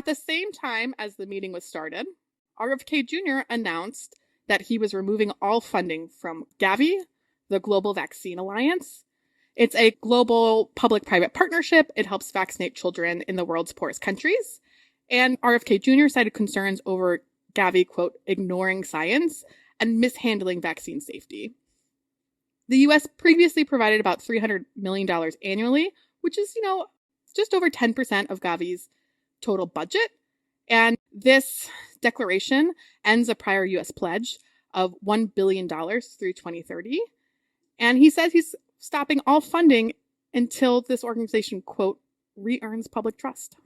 At the same time as the meeting was started, RFK Jr. announced that he was removing all funding from Gavi, the Global Vaccine Alliance. It's a global public-private partnership. It helps vaccinate children in the world's poorest countries. And RFK Jr. cited concerns over Gavi, quote, ignoring science and mishandling vaccine safety. The U.S. previously provided about $300 million annually, which is, just over 10% of Gavi's total budget. And this declaration ends a prior U.S. pledge of $1 billion through 2030. And he says he's stopping all funding until this organization, quote, re-earns public trust.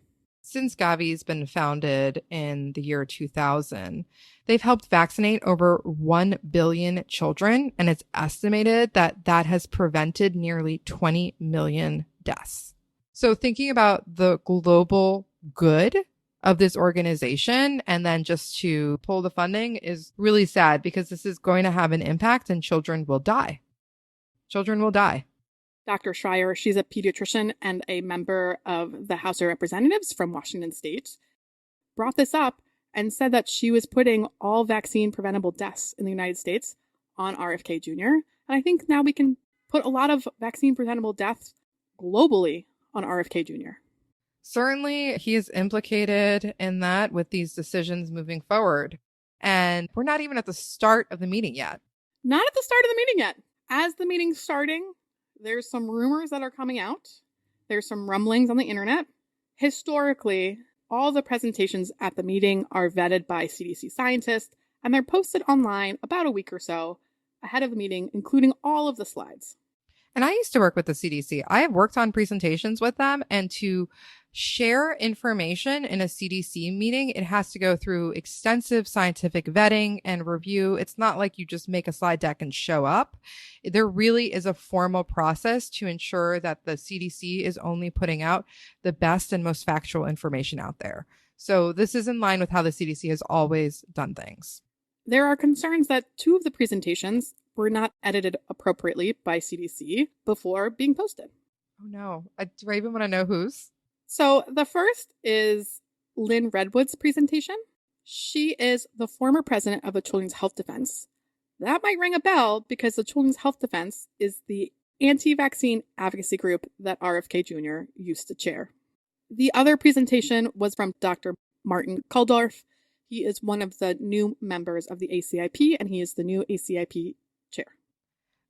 Since Gavi's been founded in the year 2000, they've helped vaccinate over 1 billion children, and it's estimated that that has prevented nearly 20 million deaths. So thinking about the global good of this organization and then just to pull the funding is really sad because this is going to have an impact and children will die. Children will die. Dr. Schreier, she's a pediatrician and a member of the House of Representatives from Washington State, brought this up and said that she was putting all vaccine preventable deaths in the United States on RFK Jr. And I think now we can put a lot of vaccine preventable deaths globally on RFK Jr. Certainly, he is implicated in that with these decisions moving forward. And we're not even at the start of the meeting yet. Not at the start of the meeting yet. As the meeting's starting, there's some rumors that are coming out. There's some rumblings on the internet. Historically, all the presentations at the meeting are vetted by CDC scientists, and they're posted online about a week or so ahead of the meeting, including all of the slides. And I used to work with the CDC. I have worked on presentations with them, and to share information in a CDC meeting, it has to go through extensive scientific vetting and review. It's not like you just make a slide deck and show up. There really is a formal process to ensure that the CDC is only putting out the best and most factual information out there. So this is in line with how the CDC has always done things. There are concerns that 2 of the presentations were not edited appropriately by CDC before being posted. Oh no. Do I even want to know whose? So the first is Lynn Redwood's presentation. She is the former president of the Children's Health Defense. That might ring a bell because the Children's Health Defense is the anti-vaccine advocacy group that RFK Jr. used to chair. The other presentation was from Dr. Martin Kulldorff. He is one of the new members of the ACIP, and he is the new ACIP chair.